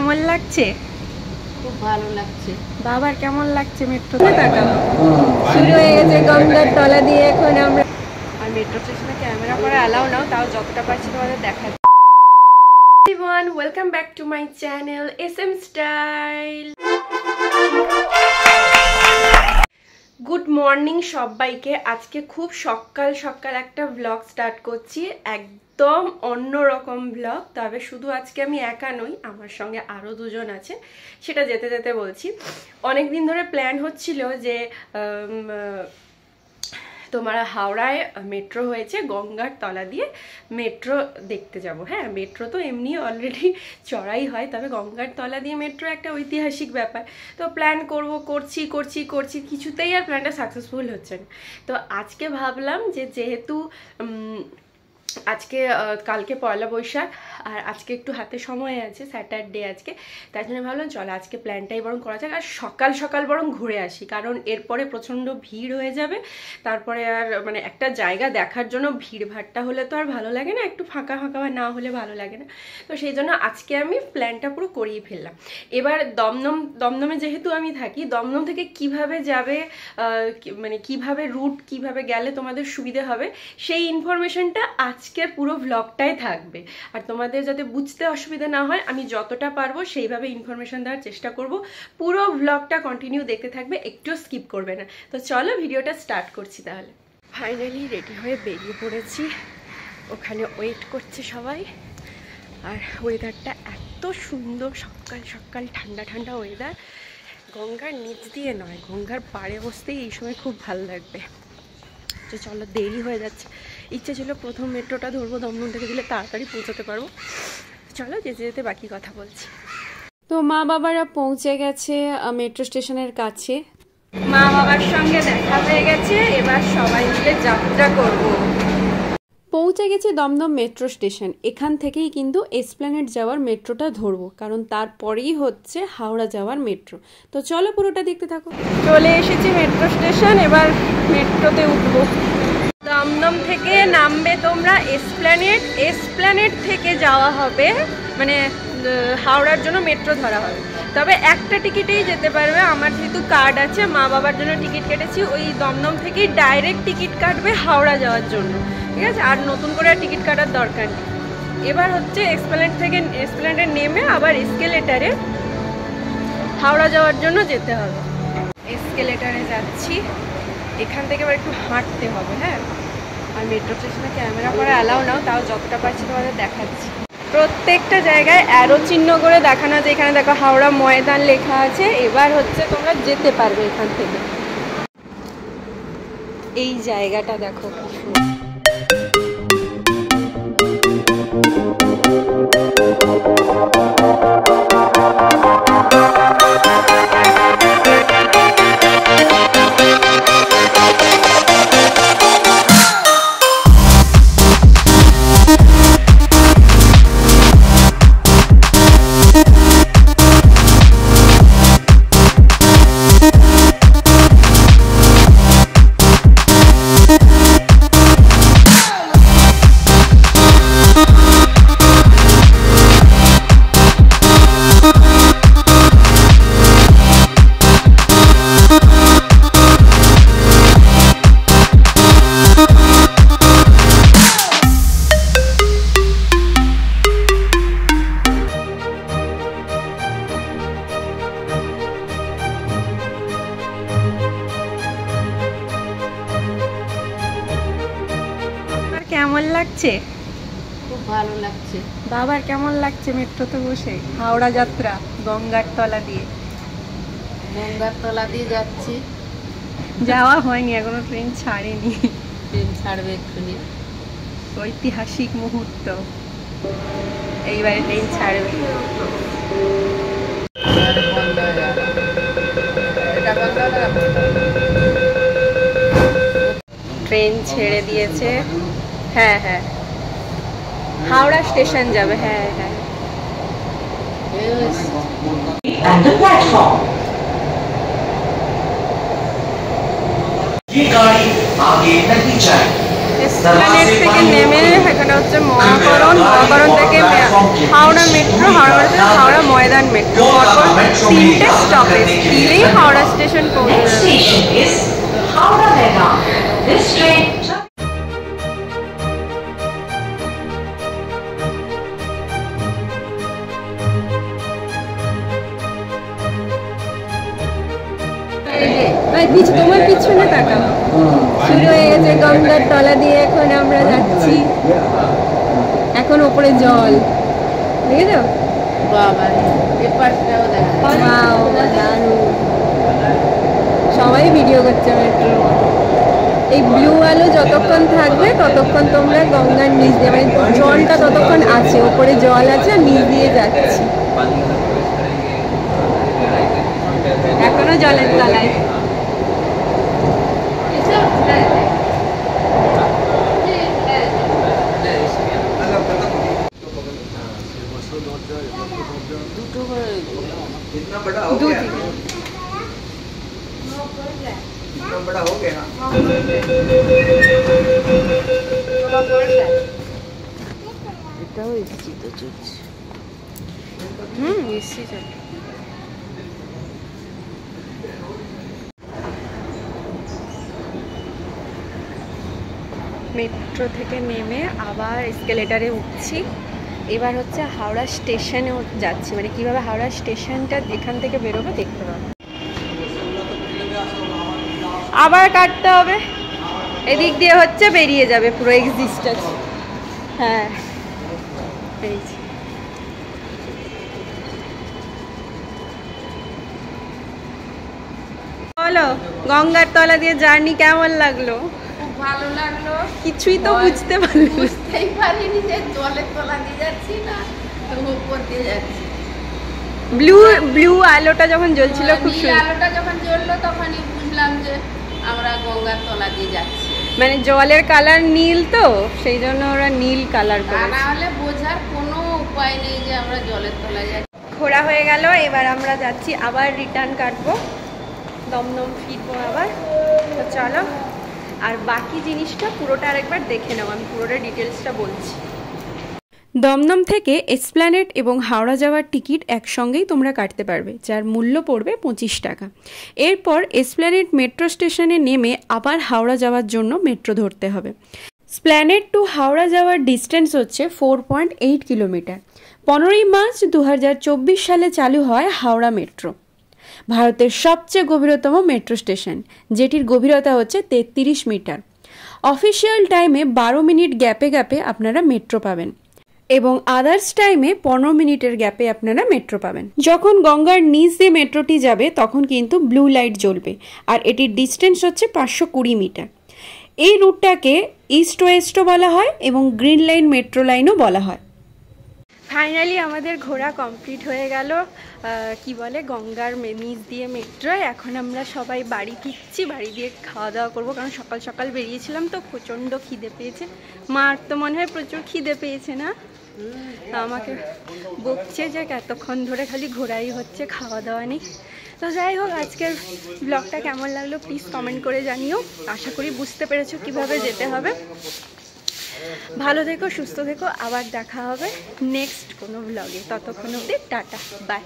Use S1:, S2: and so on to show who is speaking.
S1: কেমন লাগছে?
S2: খুব ভালো লাগছে।
S1: বাবার কেমন লাগছে মেট্রোতে? তাকাও, শুরু হয়ে গেছে গঙ্গার তলা দিয়ে। এখন আমরা আর মেট্রো স্টেশনে ক্যামেরা করা অ্যালাউ নাও, তাও যতটা পারছি তোমাদের দেখাচ্ছি। Everyone, welcome back to my channel SM Style. Good morning সবাইকে। আজকে খুব সকাল সকাল একটা ব্লগ স্টার্ট করছি, একদম অন্যরকম ব্লগ। তবে শুধু আজকে আমি একা নই, আমার সঙ্গে আরও দুজন আছে, সেটা যেতে যেতে বলছি। অনেক দিন ধরে প্ল্যান হচ্ছিল যে তোমার হাওড়ায় মেট্রো হয়েছে, গঙ্গার তলা দিয়ে মেট্রো দেখতে যাব। হ্যাঁ, মেট্রো তো এমনি অলরেডি চড়াই হয়, তবে গঙ্গার তলা দিয়ে মেট্রো একটা ঐতিহাসিক ব্যাপার। তো প্ল্যান করছি, কিছুতেই আর প্ল্যানটা সাকসেসফুল হচ্ছে না। তো আজকে ভাবলাম যে যেহেতু আজকে কালকে পয়লা বৈশাখ আর আজকে একটু হাতে সময় আছে, স্যাটারডে আজকে, তাই জন্য ভাবলাম চলো আজকে প্ল্যানটাই বরং করা যাক আর সকাল সকাল বরং ঘুরে আসি। কারণ এরপরে প্রচণ্ড ভিড় হয়ে যাবে, তারপরে আর মানে একটা জায়গা দেখার জন্য ভিড়ভাড়টা হলে তো আর ভালো লাগে না, একটু ফাঁকা ফাঁকা না হলে ভালো লাগে না। তো সেই জন্য আজকে আমি প্ল্যানটা পুরো করিয়ে ফেললাম। এবার দমদমে যেহেতু আমি থাকি, দমদম থেকে কিভাবে যাবে, মানে কিভাবে রুট, কিভাবে গেলে তোমাদের সুবিধা হবে, সেই ইনফরমেশনটা আজকের পুরো ভ্লগটাই থাকবে। আর তোমাদের যাতে বুঝতে অসুবিধা না হয়, আমি যতটা পারবো সেইভাবে ইনফরমেশন দেওয়ার চেষ্টা করব। পুরো ভ্লগটা কন্টিনিউ দেখতে থাকবে, একটু স্কিপ করবে না। তো চলো ভিডিওটা স্টার্ট করছি তাহলে। ফাইনালি রেডি হয়ে বেরিয়ে পড়েছি, ওখানে ওয়েট করছে সবাই। আর ওয়েদারটা এত সুন্দর, সকাল সকাল ঠান্ডা ঠান্ডা ওয়েদার। গঙ্গার নিচ দিয়ে নয়, গঙ্গার পাড়ে বসতেই এই সময় খুব ভালো লাগবে। তো চলো, দেরি হয়ে যাচ্ছে। ইচ্ছে ছিল প্রথম মেট্রোটা ধরবো, দমদম থেকে দিলে তাড়াতাড়ি পৌঁছাতে পারবো। চলো যেতে যেতে বাকি কথা বলছি। তো মা বাবারা পৌঁছে গেছে মেট্রো স্টেশনের কাছে। মা বাবার সঙ্গে দেখা হয়ে গেছে, এবার সবাই মিলে যাত্রা করব। পৌঁছে গেছি দমদম মেট্রো স্টেশন। এখান থেকেই কিন্তু এসপ্ল্যানেড যাওয়ার মেট্রোটা ধরবো, কারণ তারপরেই হচ্ছে হাওড়া যাওয়ার মেট্রো। তো চলো পুরোটা দেখতে থাকো। চলে এসেছি মেট্রো স্টেশন, এবার মেট্রোতে উঠবো। দমদম থেকে নামবে তোমরা এসপ্ল্যানেড থেকে যাওয়া হবে, মানে হাওড়ার জন্য মেট্রো ধরা হবে। তবে একটা টিকিটেই যেতে পারবে। আমার যেহেতু কার্ড আছে, মা বাবার জন্য টিকিট কেটেছি, ওই দমদম থেকেই ডাইরেক্ট টিকিট কাটবে হাওড়া যাওয়ার জন্য, ঠিক আছে? আর নতুন করে আর টিকিট কাটার দরকার নেই। এবার হচ্ছে এসপ্ল্যানেডে নেমে আবার এসকেলেটারে হাওড়া যাওয়ার জন্য যেতে হবে। এসকেলেটারে যাচ্ছি, এখান থেকে আবার একটু হাঁটতে হবে। হ্যাঁ, আর মেট্রো স্টেশনে ক্যামেরা করা অ্যালাউ নাও, তাও যতটা পারছি তোমাদের দেখাচ্ছি। প্রত্যেকটা জায়গায় অ্যারো চিহ্ন করে দেখানো আছে। এখানে দেখো হাওড়া ময়দান লেখা আছে। এবার হচ্ছে তোমরা যেতে পারবে এখান থেকে। এই জায়গাটা দেখো খুব সুন্দর। কেমন লাগছে?
S2: খুব ভালো লাগছে।
S1: বাবার কেমন লাগছে মেট্রোতে বসে? হাওড়া যাত্রা গঙ্গার তলা দিয়ে।
S2: গঙ্গার তলা দিয়ে যাচ্ছি,
S1: যাওয়া হয়নি এখনো, ট্রেন ছাড়েনি।
S2: ট্রেন ছাড়বে এক্ষুনি।
S1: ঐতিহাসিক মুহূর্ত, এইবারে ট্রেন ছাড়বে। ট্রেন ছেড়ে দিয়েছে। হ্যাঁ হ্যাঁ, হাওড়া স্টেশন যাবে। হ্যাঁ হ্যাঁ, এসপ্ল্যানেড থেকে নেমে এখানে হচ্ছে মহাকরণ, মহাকরণ থেকে Howrah metro, Howrah metro Howrah Maidan metro, পরপর 3টে স্টপেজ দিলেই হাওড়া স্টেশন পৌঁছে যাবে। তোমার পিছনে তাকাও, শুরু হয়ে গেছে গঙ্গার তলা দিয়ে। এখন আমরা যাচ্ছি, এখন ওপরে জল, দেখেছো? সবাই ভিডিও করছে মেট্রো। এই ব্লু আলো যতক্ষণ থাকবে ততক্ষণ তোমরা গঙ্গার নিচ দিয়ে, মানে জলটা ততক্ষণ আছে, ওপরে জল আছে, নিচ দিয়ে যাচ্ছি। এখনো জলের তলায়।
S3: इतना बड़ा हो गया, इतना बड़ा हो गया।
S2: এটাও এসছি তো চলছে।
S1: এসছি চলছে। মেট্রো থেকে নেমে আবার এসকেলেটারে উঠছি। এবার হচ্ছে হাওড়া স্টেশনে যাচ্ছি, মানে কিভাবে হাওড়া স্টেশনটা যেখান থেকে বেরোবে দেখতে পাবো। আবার কাটতে হবে, এদিক দিয়ে হচ্ছে বেরিয়ে যাবে পুরো এক্সিস্টেন্স। হ্যাঁ বেরিয়েছি। বলো গঙ্গার তলা দিয়ে জার্নি কেমন লাগলো?
S2: ভালো লাগলো।
S1: কিছুই তো
S2: বুঝতেই পারিনি যে জলের তলা দিয়ে যাচ্ছি না উপর দিয়ে যাচ্ছি।
S1: ব্লু আলোটা যখন জ্বলছিল, খুব সুন্দর
S2: আলোটা যখন জ্বললো তখনই বুঝলাম যে আমরা গঙ্গার তলা দিয়ে যাচ্ছি।
S1: মানে জলের কালার নীল, তো সেই জন্য ওরা নীল কালার করে।
S2: না হলে বোঝার কোনো উপায় নেই যে আমরা জলের তলায় যাচ্ছি।
S1: ঘোরা হয়ে গেল, এবার আমরা যাচ্ছি আবার রিটার্ন কাটবো, দমদম ফিরবো আবার। তো চলো, আর বাকি জিনিসটা পুরোটা আরেকবার দেখে নাও, আমি পুরোটা ডিটেলসটা বলছি। দমদম থেকে এসপ্ল্যানেড এবং হাওড়া যাওয়ার টিকিট একসঙ্গেই তোমরা কাটতে পারবে, যার মূল্য পড়বে 25 টাকা। এরপর এসপ্ল্যানেড মেট্রো স্টেশনে নেমে আবার হাওড়া যাওয়ার জন্য মেট্রো ধরতে হবে। স্প্ল্যানেড টু হাওড়া যাওয়ার ডিস্টেন্স হচ্ছে 4.8 কিলোমিটার। 15ই মার্চ 2024 সালে চালু হয় হাওড়া মেট্রো, ভারতের সবচেয়ে গভীরতম মেট্রো স্টেশন, যেটির গভীরতা হচ্ছে 33 মিটার। অফিসিয়াল টাইমে 12 মিনিট গ্যাপে গ্যাপে আপনারা মেট্রো পাবেন এবং আদার্স টাইমে 15 মিনিটের গ্যাপে আপনারা মেট্রো পাবেন। যখন গঙ্গার নিচ দিয়ে মেট্রোটি যাবে তখন কিন্তু ব্লু লাইট জ্বলবে, আর এটির ডিস্টেন্স হচ্ছে 520 মিটার। এই রুটটাকে ইস্ট ওয়েস্টও বলা হয় এবং গ্রিন লাইন মেট্রো লাইনও বলা হয়। ফাইনালি আমাদের ঘোরা কমপ্লিট হয়ে গেল, কি বলে গঙ্গার নিচ দিয়ে মেট্রো। এখন আমরা সবাই বাড়ি ফিরছি, বাড়ি দিয়ে খাওয়া দাওয়া করবো, কারণ সকাল সকাল বেরিয়েছিলাম তো প্রচণ্ড খিদে পেয়েছে। মার তো মনে হয় প্রচুর খিদে পেয়েছে না? আমাকে বকছে যে এতক্ষণ ধরে খালি ঘোরাই হচ্ছে, খাওয়া দাওয়া নেই। তো যাই হোক, আজকের ব্লগটা কেমন লাগলো প্লিজ কমেন্ট করে জানিও। আশা করি বুঝতে পেরেছো কিভাবে যেতে হবে। ভালো থেকো, সুস্থ থেকো, আবার দেখা হবে নেক্সট কোনো ব্লগে। ততক্ষণ অবধি টাটা, বাই।